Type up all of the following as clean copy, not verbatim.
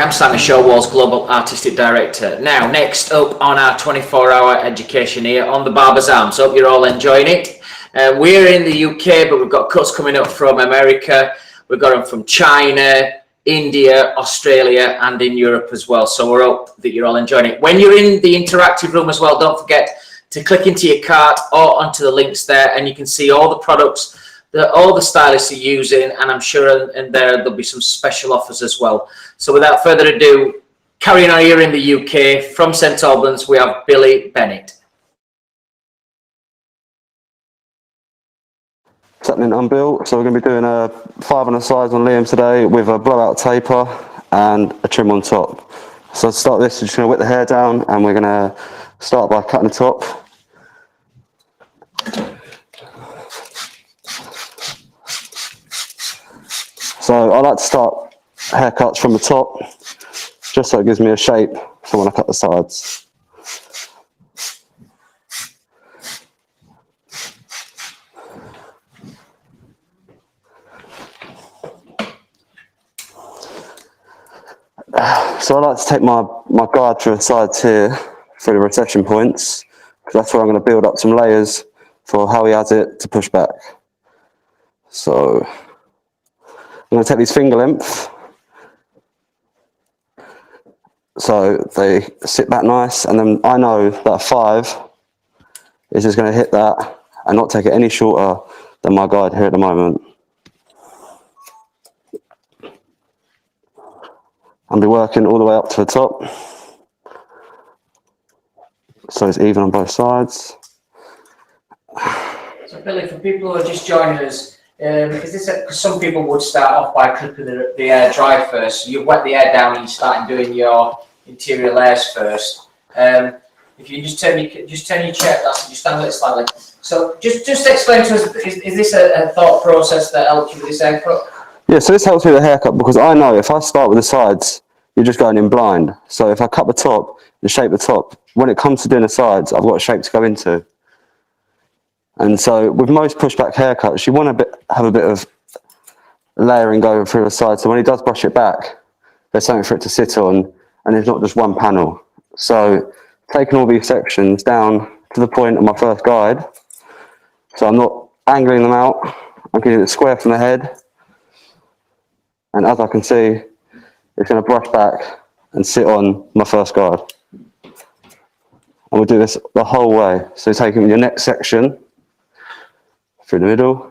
am Sammy Showall's Global Artistic Director. Now, next up on our 24-hour education here on the Barber's Arms. Hope you're all enjoying it. We're in the UK, but we've got cuts coming up from America. We've got them from China, India, Australia, and in Europe as well. So we hope that you're all enjoying it. When you're in the interactive room as well, don't forget to click into your cart or onto the links there, and you can see all the products that all the stylists are using, and I'm sure in there there'll be some special offers as well. So without further ado, carrying on here in the UK, from St Albans, we have Billy Bennett. What's happening? I'm Bill. So we're going to be doing a 5 on the sides on Liam today with a blowout taper and a trim on top. So to start this, we're just going to whip the hair down, and we're going to start by cutting the top. So I like to start haircuts from the top, just so it gives me a shape for when I cut the sides. So I like to take my guide through the sides here, through the recession points, because that's where I'm going to build up some layers for how he has it to push back. So I'm going to take these finger length, so they sit back nice, and then I know that a 5 is just going to hit that and not take it any shorter than my guide here at the moment. I'll be working all the way up to the top, so it's even on both sides. So Billy, for people who are just joining us, is this because some people would start off by clipping the hair dry first? So you wet the hair down and you start doing your interior layers first. If you just turn your chair, that's you stand a little slightly. So just explain to us, is this a thought process that helps you with this haircut? Yeah, so this helps me with the haircut because I know if I start with the sides, you're just going in blind. So if I cut the top and shape the top, when it comes to doing the sides, I've got a shape to go into. And so with most pushback haircuts, you want to have a bit of layering going through the side. So when he does brush it back, there's something for it to sit on, and it's not just one panel. So taking all these sections down to the point of my first guide, so I'm not angling them out, I'm getting it square from the head, and as I can see, it's going to brush back and sit on my first guide. And we'll do this the whole way. So taking your next section through the middle,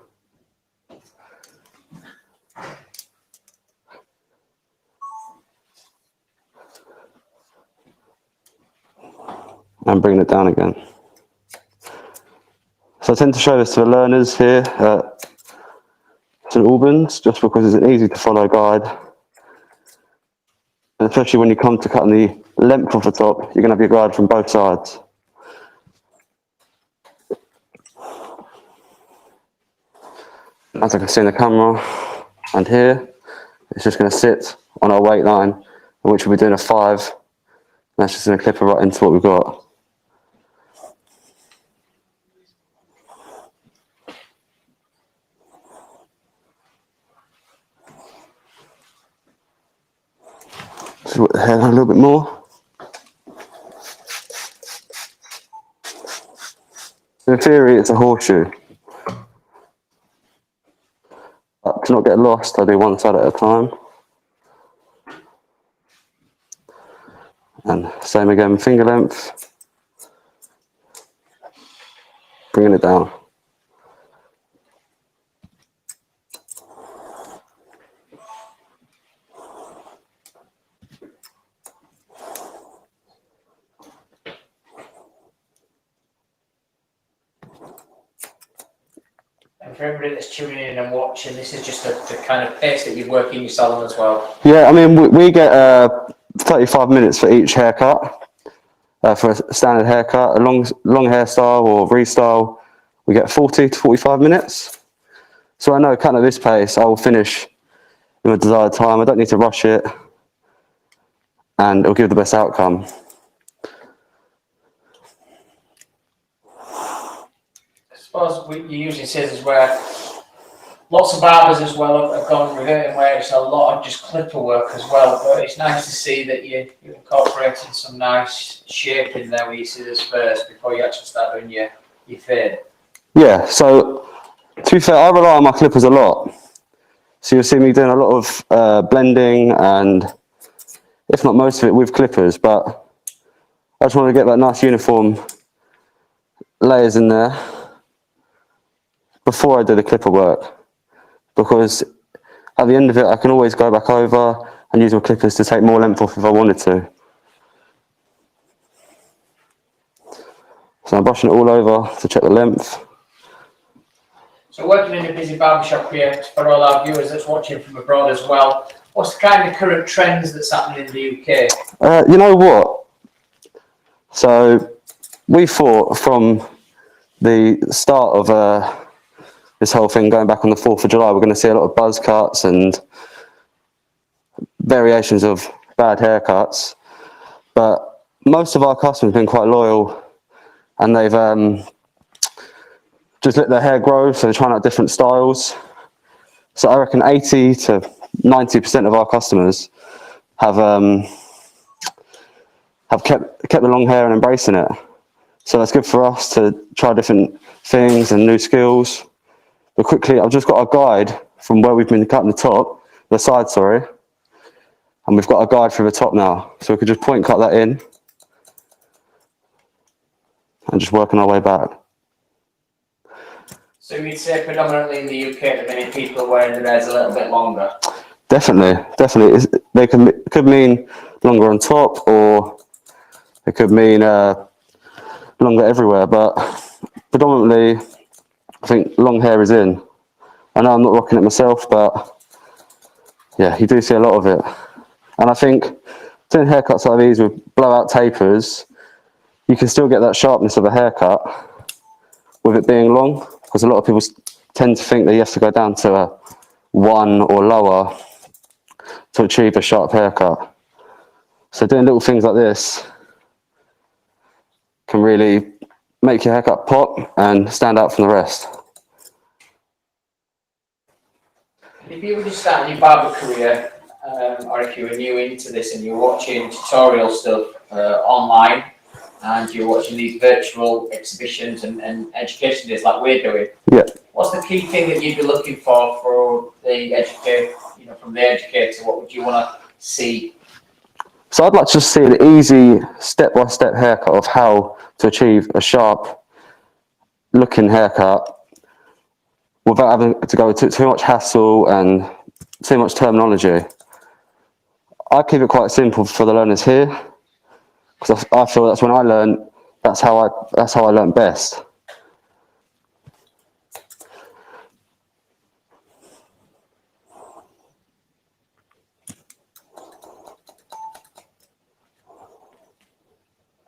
and bringing it down again. So I tend to show this to the learners here at St Albans, just because it's an easy to follow guide. And especially when you come to cutting the length of the top, you're going to have your guide from both sides. As I can see in the camera, and here, it's just going to sit on our weight line, in which we'll be doing a 5. And that's just going to clip it right into what we've got. Just whip the hair down a little bit more. In theory, it's a horseshoe. But to not get lost, I do one side at a time. And same again, finger length. Bringing it down. And for everybody that's tuning in and watching, this is just the kind of pace that you work in your salon as well. Yeah, I mean, we get 35 minutes for each haircut. For a standard haircut, a long hairstyle or restyle, we get 40 to 45 minutes. So I know cutting at this pace, I will finish in the desired time. I don't need to rush it, and it'll give the best outcome. I suppose you're using scissors where Lots of barbers as well have gone reverting where it's a lot of just clipper work as well. But it's nice to see that you're incorporating some nice shape in there with your scissors first before you actually start doing your fade. Yeah, so to be fair, I rely on my clippers a lot. So you'll see me doing a lot of blending and, if not most of it, with clippers. But I just want to get that nice uniform layers in there before I do the clipper work. Because at the end of it, I can always go back over and use my clippers to take more length off if I wanted to. So I'm brushing it all over to check the length. So working in a busy barbershop here, for all our viewers that's watching from abroad as well, what's the kind of current trends that's happening in the UK? You know what? So we thought from the start of this whole thing going back on the 4th of July, we're going to see a lot of buzz cuts and variations of bad haircuts. But most of our customers have been quite loyal, and they've just let their hair grow, so they're trying out different styles. So I reckon 80 to 90% of our customers have kept the long hair and embracing it. So that's good for us to try different things and new skills. But quickly, I've just got a guide from where we've been cutting the side, sorry. And we've got a guide for the top now. So we could just point cut that in and just working our way back. So you'd say predominantly in the UK at the minute people are wearing their hairs a little bit longer? Definitely. They could mean longer on top, or it could mean longer everywhere. But predominantly, I think long hair is in. I know I'm not rocking it myself, but yeah, you do see a lot of it. And I think doing haircuts like these with blowout tapers, you can still get that sharpness of a haircut with it being long, because a lot of people tend to think that you have to go down to a 1 or lower to achieve a sharp haircut. So doing little things like this can really make your haircut pop and stand out from the rest. If you were just starting your barber career, or if you were new into this and you're watching tutorial stuff online, and you're watching these virtual exhibitions and education days like we're doing, Yeah. what's the key thing that you'd be looking for the educator, from the educator? What would you want to see? So I'd like to just see an easy step-by-step haircut of how to achieve a sharp looking haircut without having to go into too much hassle and too much terminology. I keep it quite simple for the learners here, because I feel that's when I learned, that's how I learned best.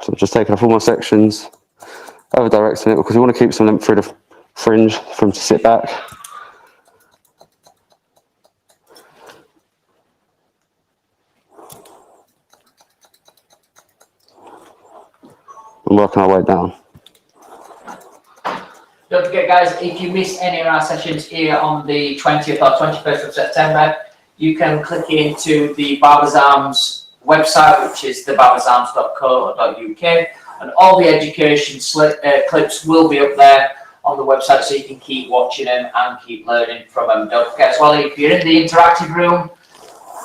So I'm just taking off all my sections, over directing it, because we want to keep some length through the fringe for them to sit back. And working our way down. Don't forget, guys, if you miss any of our sessions here on the 20th or 21st of September, you can click into the Barbers Arms website, which is thebarbersarms.co.uk, and all the education clips will be up there on the website, so you can keep watching them and keep learning from them. Don't forget as well, if you're in the interactive room,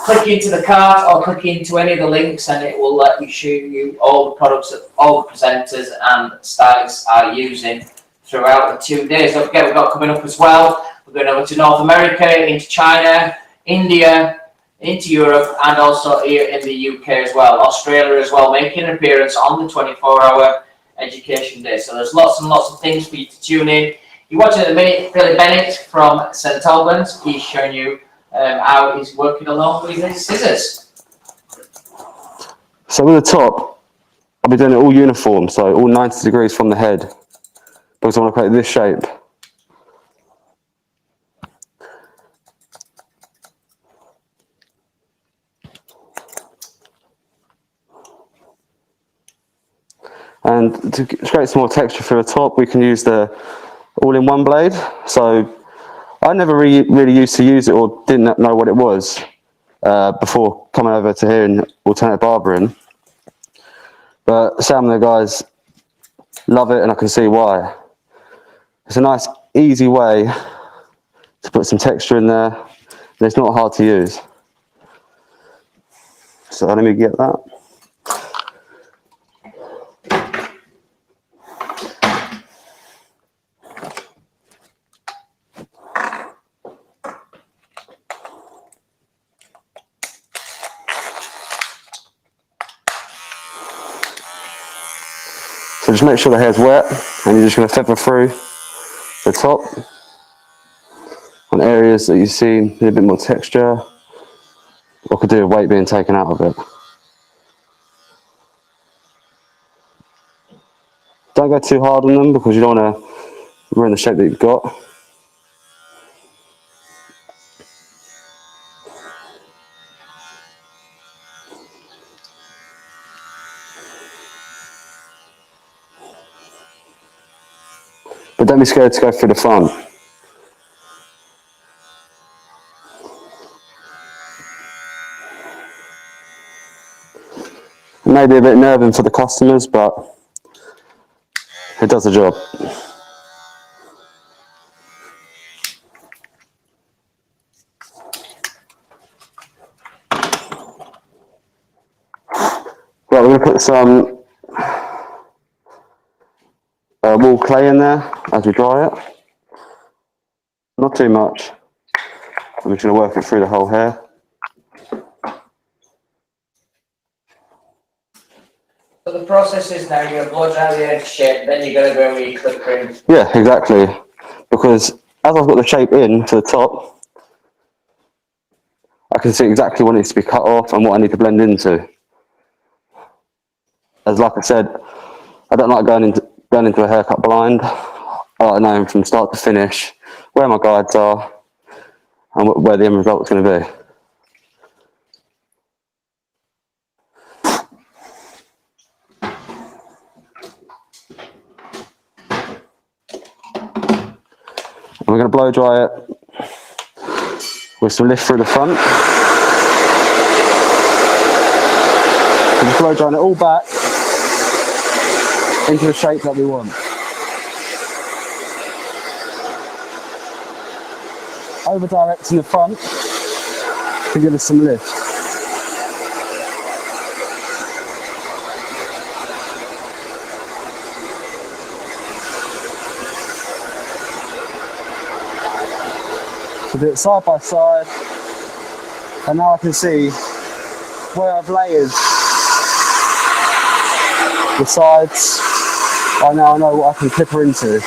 click into the card or click into any of the links, and it will let you show you all the products that all the presenters and stylists are using throughout the 2 days. Don't forget, we've got coming up as well. We're going over to North America, into China, India, into Europe, and also here in the UK as well. Australia as well, making an appearance on the 24-hour education day. So there's lots and lots of things for you to tune in. You're watching at the minute Billy Bennett from St Albans. He's showing you how he's working along with his scissors. So with the top, I'll be doing it all uniform, so all 90 degrees from the head, because I want to create this shape. And to create some more texture for the top, we can use the all-in-one blade. So I never really used to use it or didn't know what it was before coming over to here in alternative barbering. But some of the guys love it, and I can see why. It's a nice, easy way to put some texture in there, and it's not hard to use. So let me get that. So just make sure the hair's wet, and you're just going to feather through the top on areas that you see need a bit more texture, or could do with weight being taken out of it. Don't go too hard on them because you don't want to ruin the shape that you've got. But don't be scared to go through the front. It may be a bit nerving for the customers, but it does the job. Right, we're going to put some wool clay in there as we dry it. Not too much. I'm just going to work it through the whole hair. So the process is now you're going to blow dry the edge shape, then you're going to go with your clipper in. Yeah, exactly. Because as I've got the shape in to the top, I can see exactly what needs to be cut off and what I need to blend into. As like I said, I don't like going into a haircut blind. I like knowing from start to finish where my guides are and where the end result's going to be. And we're going to blow dry it with some lift through the front. And just blow drying it all back into the shape that we want. Over directing the front to give us some lift. So do it side by side, and now I can see where I've layered the sides. I now know what I can clip her into.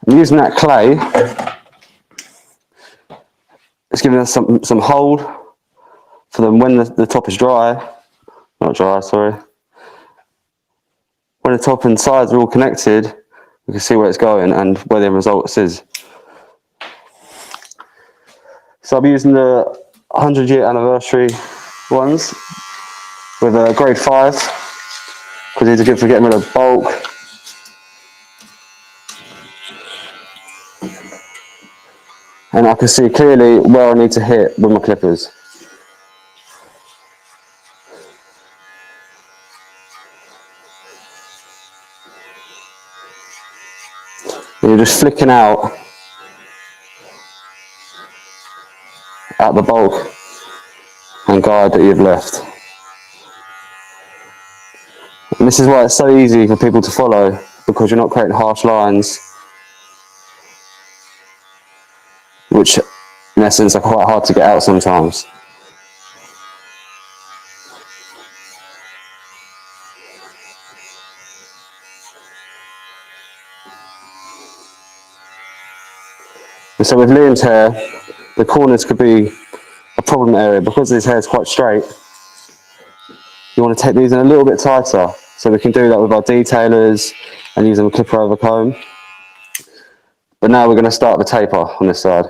And using that clay, it's giving us some hold for them when the top is dry. Not dry, sorry. When the top and sides are all connected, we can see where it's going and where the end result is. So I'll be using the 100-year anniversary ones with a grade 5 because these are good for getting rid of bulk. And I can see clearly where I need to hit with my clippers. And you're just flicking out out the bulk and guide that you've left. And this is why it's so easy for people to follow, because you're not creating harsh lines, which in essence are quite hard to get out sometimes. And so with Liam's hair, the corners could be a problem area. Because his hair is quite straight, you want to take these in a little bit tighter. So we can do that with our detailers and using a clipper over comb. But now we're going to start the taper on this side.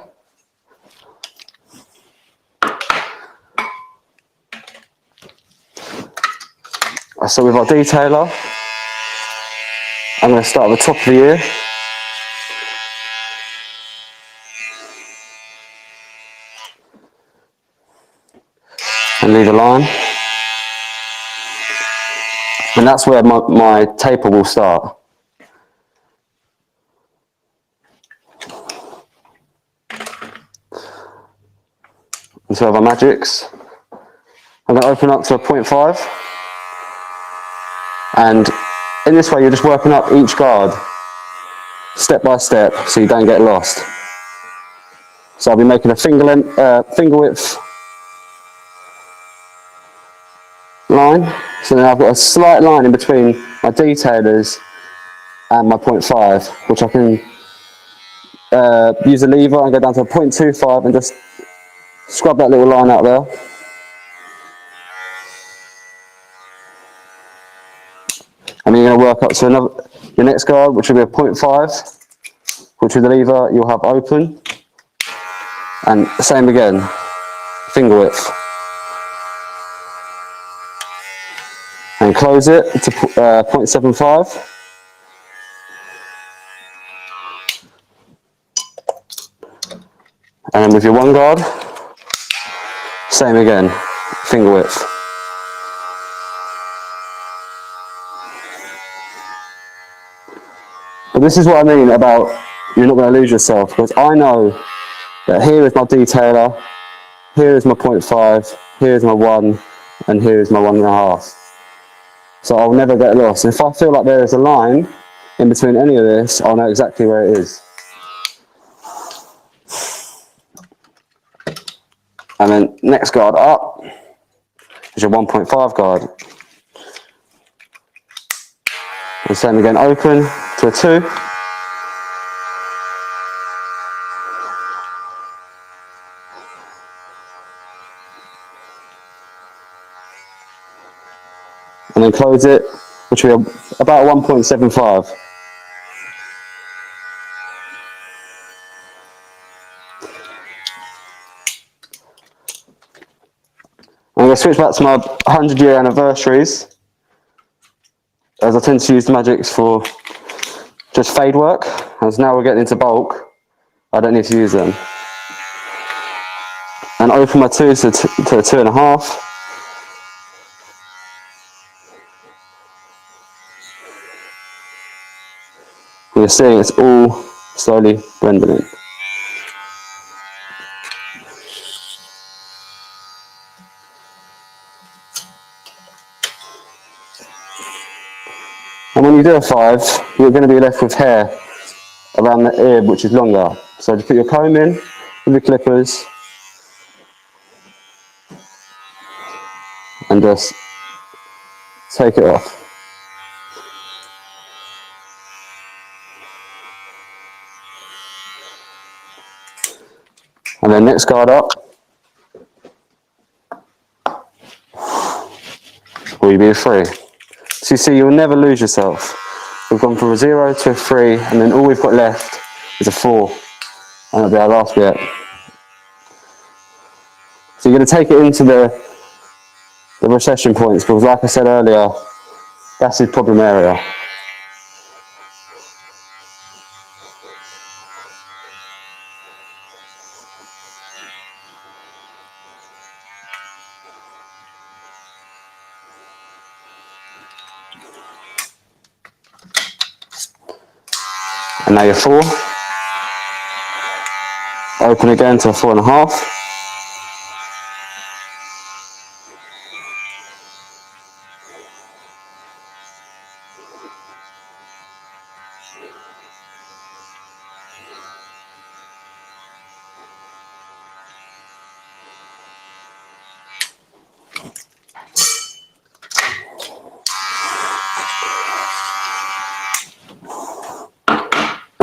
So with our detailer, I'm going to start at the top of the ear. And leave a line. And that's where my taper will start. And so with our magics, I'm going to open up to a 0.5. And in this way, you're just working up each guard, step by step, so you don't get lost. So I'll be making a finger width line. So then I've got a slight line in between my detailers and my 0.5, which I can use a lever and go down to a 0.25 and just scrub that little line out there. And then you're going to work up to your next guard, which will be a 0.5, which with the lever you'll have open. And same again, finger width. And close it to 0.75. And then with your one guard, same again, finger width. But this is what I mean about you're not going to lose yourself, because I know that here is my detailer, here is my 0.5, here is my 1, and here is my 1.5. So I'll never get lost. And if I feel like there is a line in between any of this, I'll know exactly where it is. And then next guard up is your 1.5 guard. And same again, open to a 2. And then close it, which will be about 1.75. I'm going to switch back to my 100-year anniversaries, as I tend to use the magics for just fade work. As now we're getting into bulk, I don't need to use them. And open my 2 to a 2.5. You're seeing it's all slowly blending in. And when you do a 5, you're going to be left with hair around the ear, which is longer. So just put your comb in with your clippers and just take it off. And then next guard up will be a 3. So you see, you'll never lose yourself. We've gone from a 0 to a 3, and then all we've got left is a 4, and that'll be our last bit. So you're going to take it into the recession points, because like I said earlier, that's his problem area. And now you're 4. Open again to a 4.5.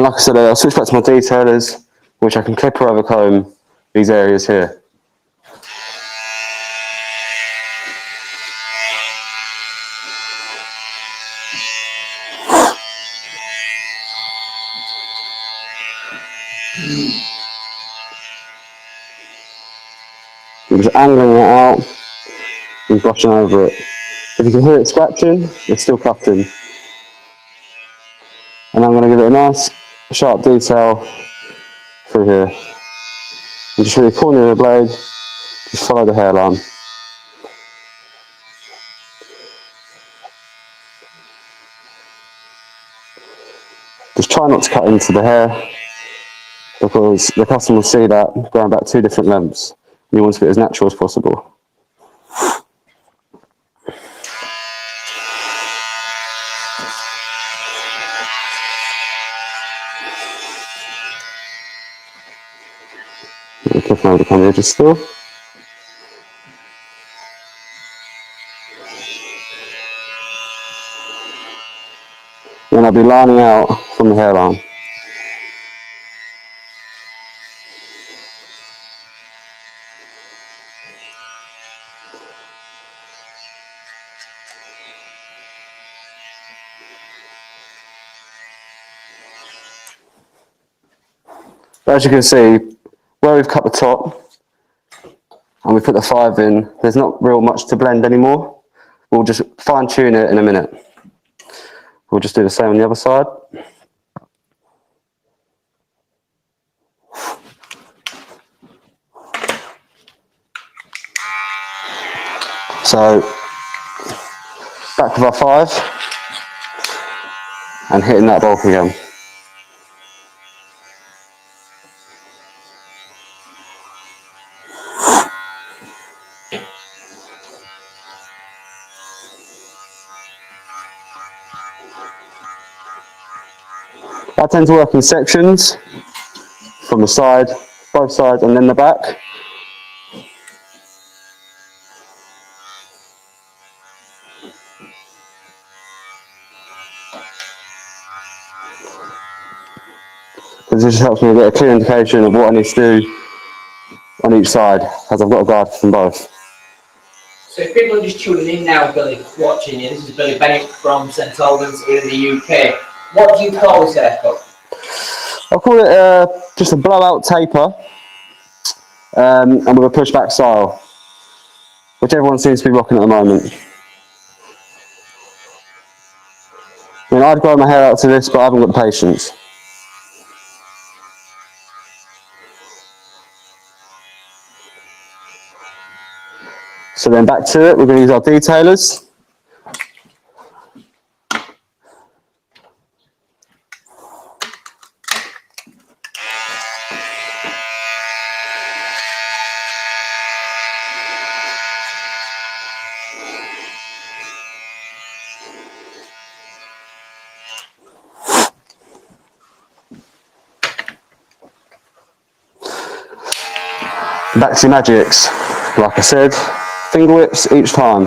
And like I said, I'll switch back to my detailers, which I can clip or overcomb these areas here. I'm just angling it out and brushing over it. If you can hear it scratching, it's still cutting. And I'm going to give it a nice sharp detail through here. And just with the corner of the blade, just follow the hairline. Just try not to cut into the hair, because the customer will see that going back 2 different lengths. You want to be as natural as possible. Clip over the camera edges still. Then I'll be lining out from the hairline. But as you can see, where we've cut the top and we put the 5 in, there's not real much to blend anymore. We'll just fine tune it in a minute. We'll just do the same on the other side. So, back with our 5 and hitting that bulk again. I tend to work in sections from the side, both sides, and then the back. Because this just helps me get a clear indication of what I need to do on each side, as I've got a guide from both. So if people are just tuning in now, Billy, watching you, this is Billy Bennett from St Albans here in the UK. What do you call this haircut? I'll call it just a blowout taper, and with a pushback style, which everyone seems to be rocking at the moment. I mean, I'd grow my hair out to this, but I haven't got the patience. So then back to it, we're going to use our detailers. Back to your magics. Like I said, finger whips each time.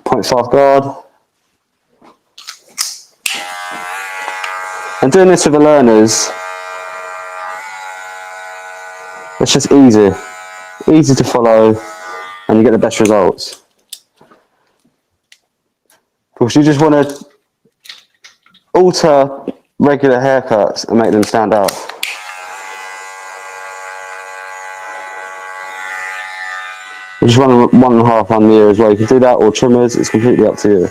.5 guard. And doing this with the learners, it's just easy to follow, and you get the best results. Because you just want to alter regular haircuts and make them stand out. You just run 1.5 on the ear as well. You can do that, or trimmers, it's completely up to you.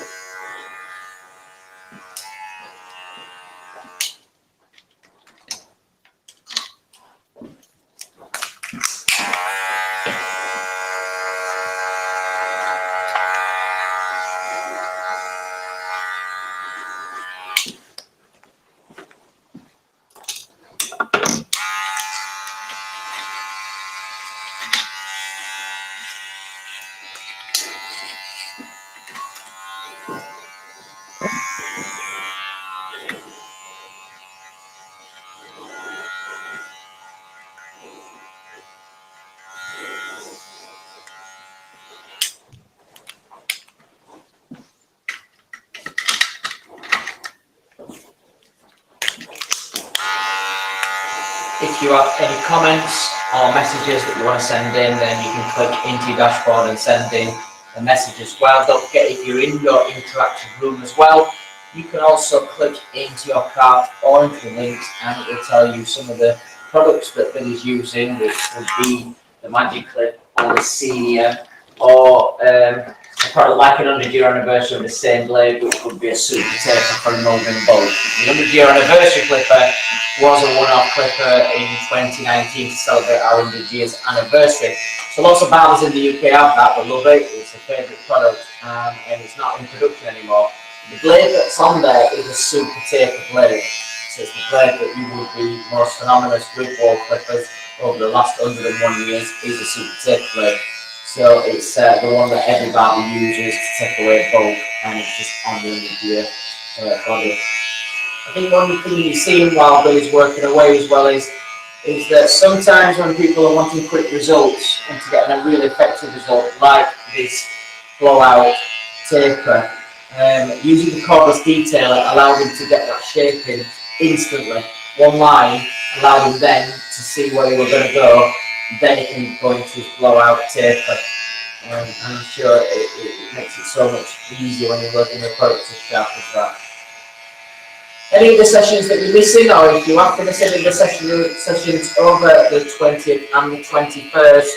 if you have any comments or messages that you want to send in, then you can click into your dashboard and send in a message as well. Don't forget, if you're in your interactive room as well, you can also click into your cart or into the links, and it will tell you some of the products that Billy's using, which would be the Magic Clip or the Senior, or a product like an 100-year anniversary of the same blade, which would be a super taper for a moving bulb. The 100-year anniversary clipper was a one-off clipper in 2019 to celebrate our 100 years anniversary. So lots of barbers in the UK have that, but love it. It's a favourite product, and it's not in production anymore. The blade that's on there is a super taper blade. So it's the blade that you would be most synonymous with wall clippers over the last 101 years is a super taper blade. So it's the one that every barber uses to take away bulk, and it's just on the 100-year body. I think one thing you've seen while Billy's working away as well is that sometimes when people are wanting quick results and to get a really effective result, like this blowout taper, using the cordless detailer allowed him to get that shaping instantly. One line allowed him then to see where he was going to go, and then he can go into his blowout taper. And I'm sure it makes it so much easier when you're working with products as sharp as that. Any of the sessions that you're missing, or if you have to miss any of the sessions over the 20th and the 21st,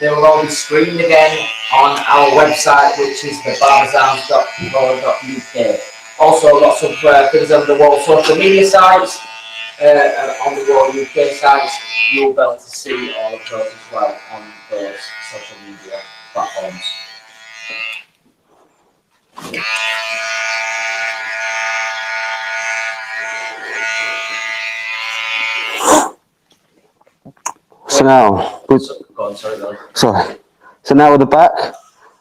they will all be streamed again on our website, which is thebarbersarms.co.uk. Also, lots of things on the wall social media sites, on the wall UK sites. You'll be able to see all of those as well on those social media platforms. So now, so now with the back,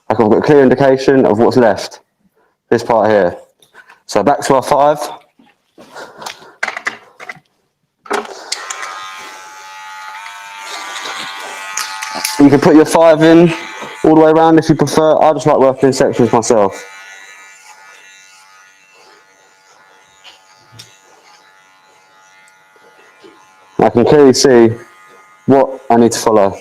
I've got a clear indication of what's left. This part here. So back to our 5. You can put your 5 in all the way around if you prefer. I just like working in sections myself. I can clearly see what I need to follow.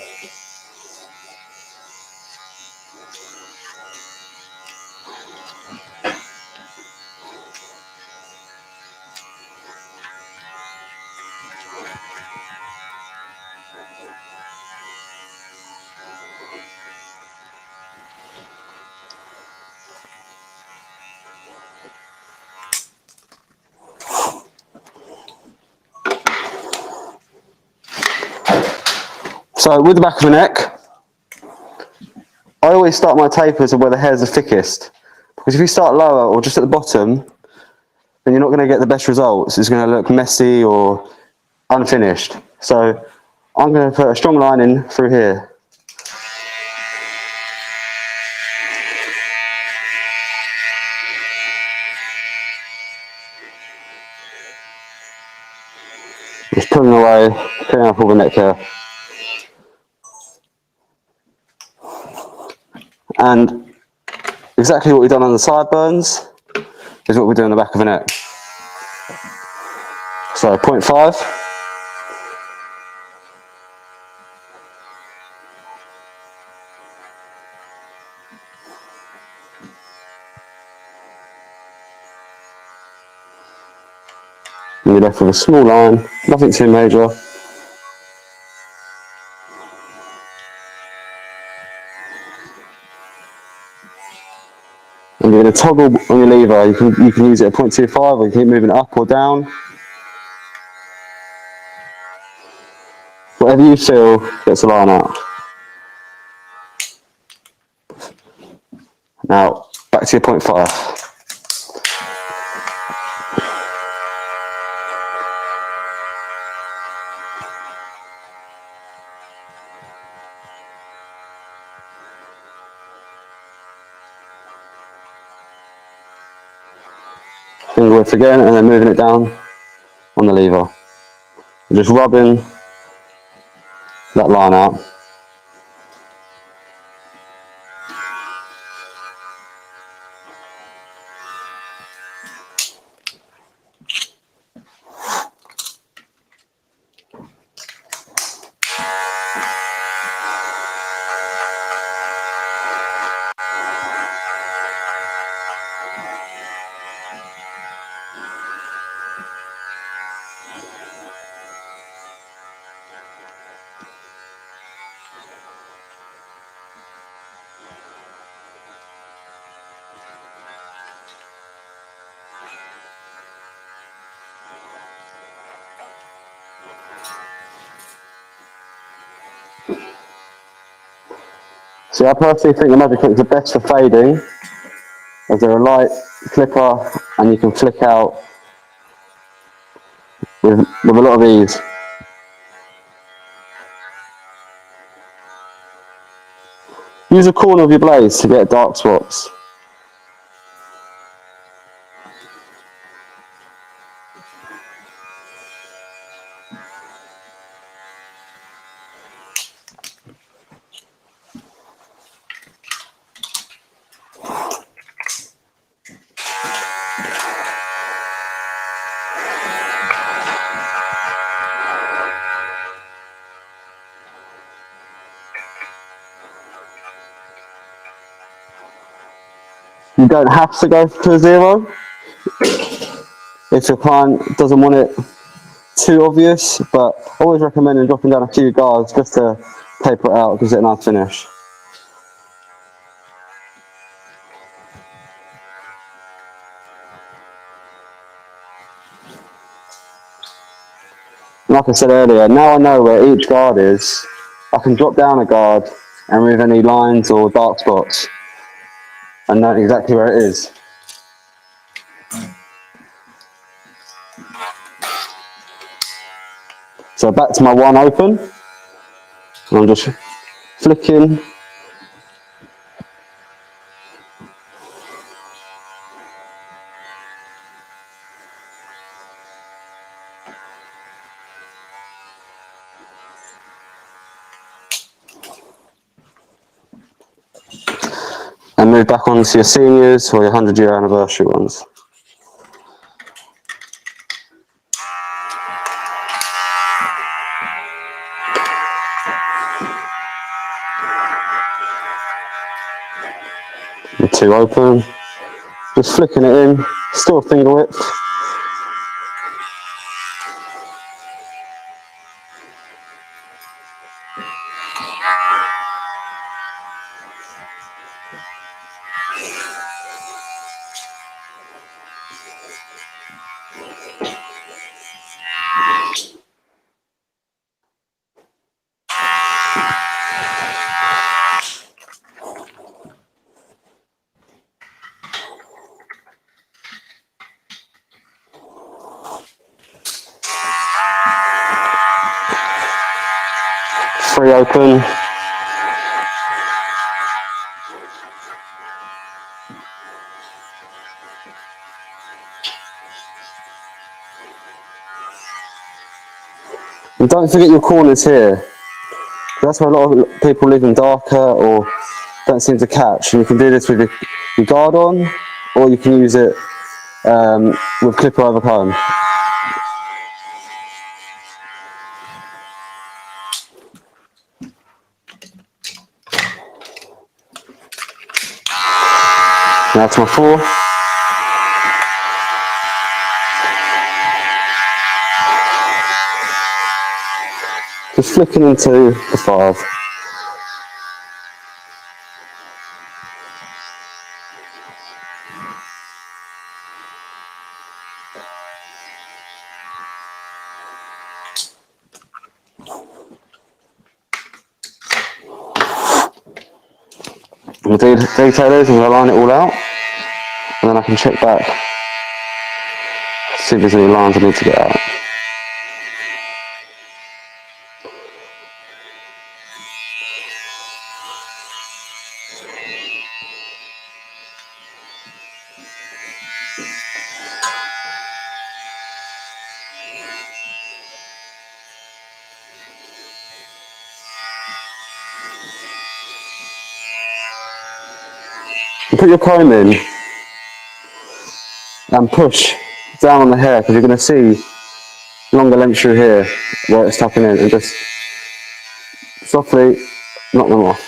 So with the back of the neck, I always start my tapers where the hairs are thickest. Because if you start lower or just at the bottom, then you're not going to get the best results. It's going to look messy or unfinished. So I'm going to put a strong line in through here. Just pulling away, clearing up all the neck hair. And exactly what we've done on the sideburns is what we do on the back of the neck. So 0.5. And you're left with a small line, nothing too major. And you're going to toggle on your lever. You can use it at 0.25 or you can keep moving it up or down. Whatever you feel gets the line out. Now, back to your 0.5. Finger width again, and then moving it down on the lever. And just rubbing that line out. So I personally think the magic hooks are best for fading, as they're a light clipper and you can flick out with a lot of ease. Use the corner of your blades to get dark spots. You don't have to go to 0 if your client doesn't want it too obvious, but always recommend dropping down a few guards just to paper it out, gives it a nice finish. Like I said earlier, now I know where each guard is, I can drop down a guard and remove any lines or dark spots and know exactly where it is. So back to my one open, and I'm just flicking. And move back on to your seniors or your 100-year anniversary ones. The two open, just flicking it in, still finger whip. Three open. And don't forget your corners here. That's where a lot of people leave them darker or don't seem to catch. And you can do this with your guard on, or you can use it with clipper over comb. Now to my 4. Just flicking into the 5. We'll do detailers and we'll line it all out, and then I can check back, see if there's any lines I need to get out. You put your comb in and push down on the hair, because you're going to see longer lengths through here where it's tucking in, and just softly knock them off.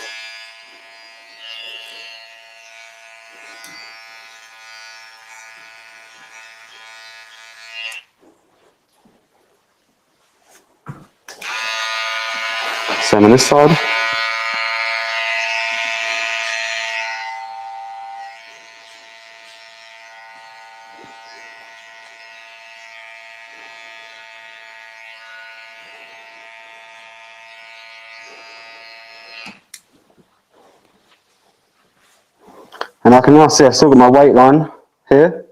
Same on this side. And I can now see I've still got my weight line here,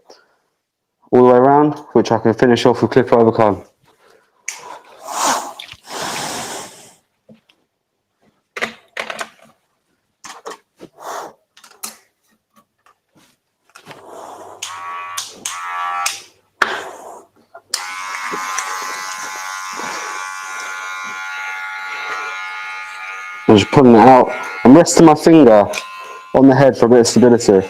all the way around, which I can finish off with clip over comb. I'm just pulling it out. I'm resting my finger on the head for a bit of stability.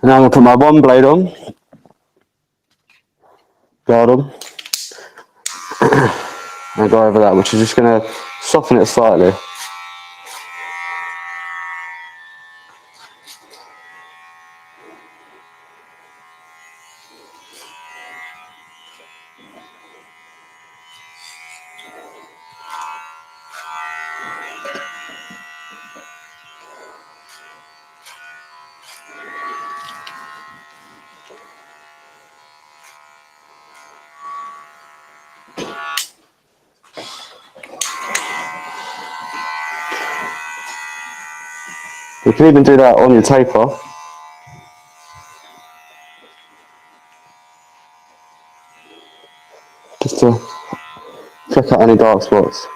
And now I'm going to put my one blade on, guard on, and go over that, which is just going to soften it slightly. You can even do that on your taper, just to flick out any dark spots.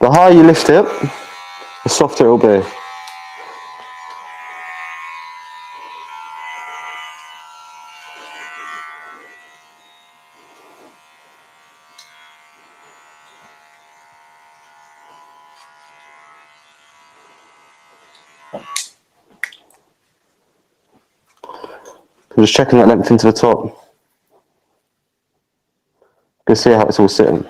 The higher you lift it, the softer it will be. I'm just checking that length into the top. You can see how it's all sitting.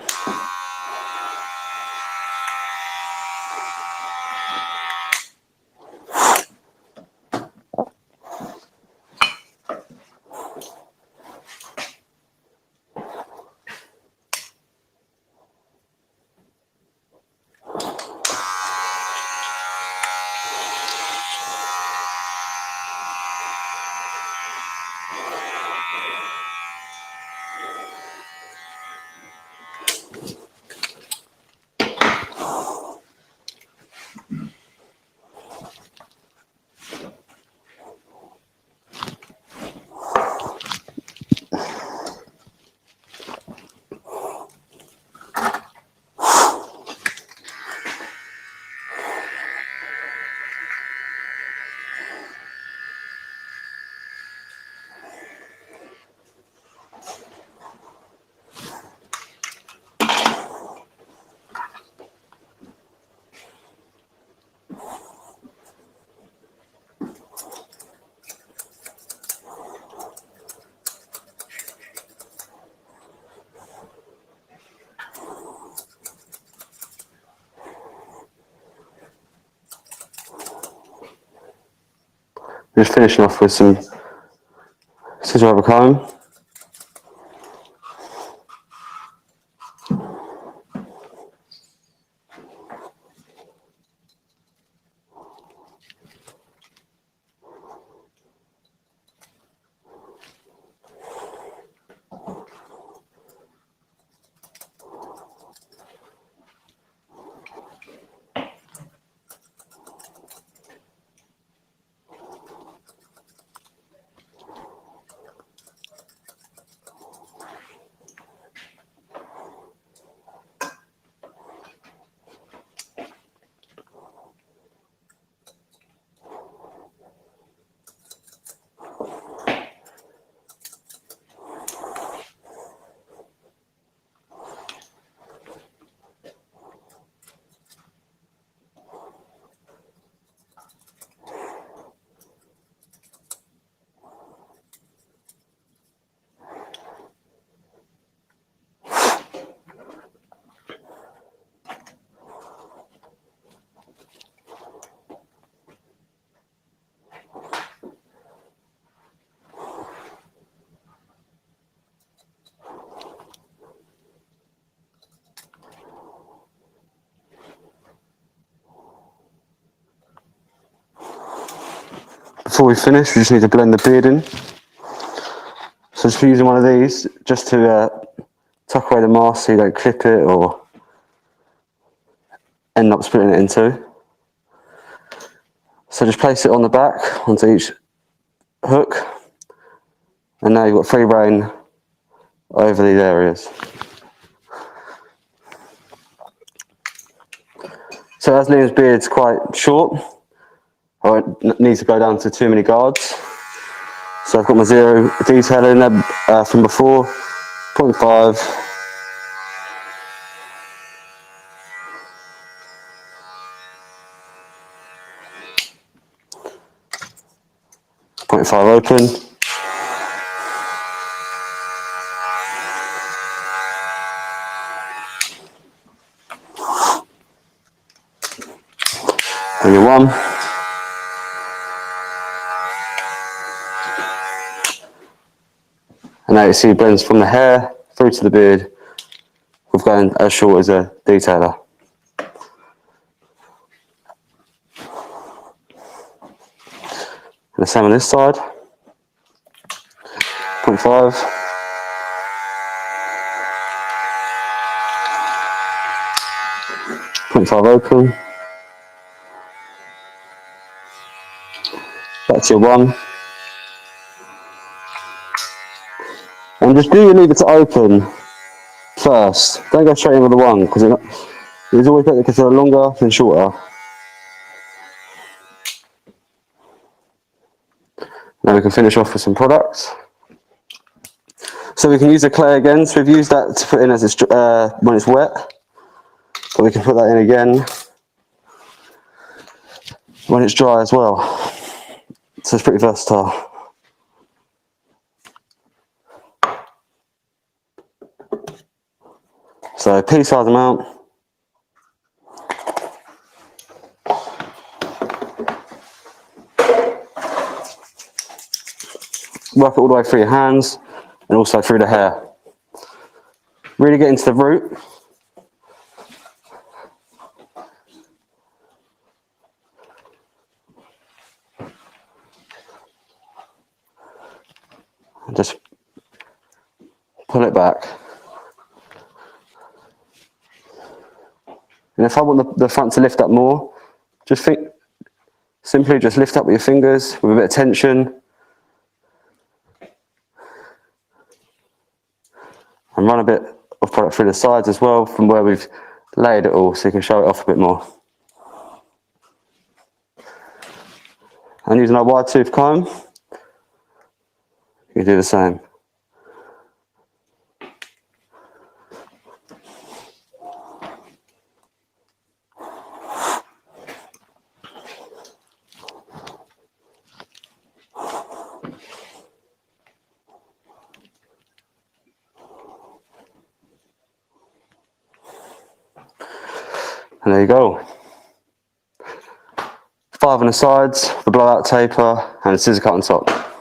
Just finishing off with some scissor over comb. Before we finish, we just need to blend the beard in. So just using one of these, just to tuck away the mask so you don't clip it or end up splitting it in two. So just place it on the back, onto each hook, and now you've got free rein over these areas. So as Liam's beard's quite short, I won't need to go down to too many guards. So I've got my zero detail in there from before, 0.5, 0.5 open, and your one. And now you see it blends from the hair through to the beard, with going as short as a detailer. And the same on this side, 0.5, 0.5 open, back to your one. And just do leave it to open first. Don't go straight in with the one, because it's always better because they're longer than shorter. Now we can finish off with some products. So we can use the clay again. So we've used that to put in as it's, when it's wet, but we can put that in again when it's dry as well. So it's pretty versatile. So pea-size amount. Work it all the way through your hands and also through the hair. Really get into the root. And just pull it back. And if I want the front to lift up more, simply just lift up with your fingers with a bit of tension. And run a bit of product through the sides as well from where we've laid it all, so you can show it off a bit more. And using our wide tooth comb, you can do the same. And there you go. 5 on the sides, the blowout taper, and a scissor cut on top.